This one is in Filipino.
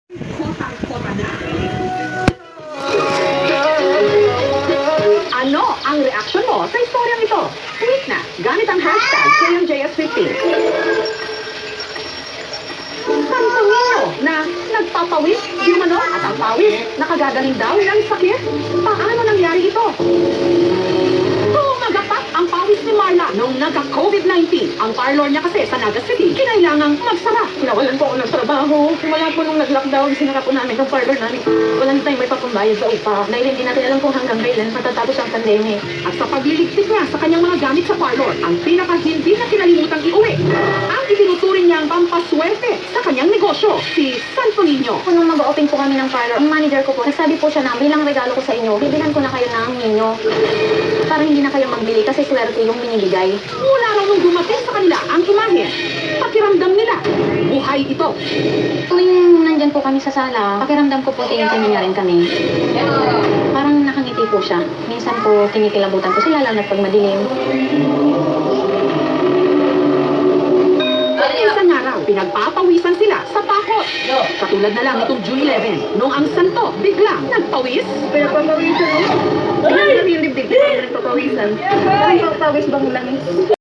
Ano ang reaksyon mo sa istoryang ito? Tweet na gamit ang hashtag KMJS15. Santo Niño na nagpapawis, di umano at ang pawis nakagagaling daw ng sakit. Paano nangyari ito? Tumagapak ang pawis ni Marla nung nagka-COVID-19. Ang parlor niya kasi sa Naga City, kinailangang magsara. Nawalan po ako ng trabaho. Simula po nung nag-lockdown, sinara po namin ang parlor namin. Walang time may papambayad sa upa. Dahil hindi natin alam kung hanggang kailan matatapos ang pandemic. At sa pagliligpit niya sa kanyang mga gamit sa parlor, ang pinaka-hindi na kinalimutang iuwi. Ang itinuturing niyang pampaswerte sa kanyang negosyo, si Santo Niño. Kung nung mag-open po kami ng parlor, ang manager ko po, nagsabi po siya na bilang regalo ko sa inyo, bibilhan ko na kayo ng ninyo. Para hindi na kayo magbili kasi swerte yung binibigay. Mula raw nung dumating sa kanila ang imahe, pakiramdam nila, buhay ito. Tuwing nandyan po kami sa sala, pakiramdam ko po tingin-tingin niya rin kami. Parang nakangiti po siya. Minsan po kinikilabutan ko sila, lalo na pag madilim. Isang araw, pinagpapawisan sila sa pakot. Katulad na lang itong June 11, nung ang santo biglang nagpawis. Pinagpapawisan mo? Ay! Yung dibdib, pinagpapawisan. Ay, pawis bang langis?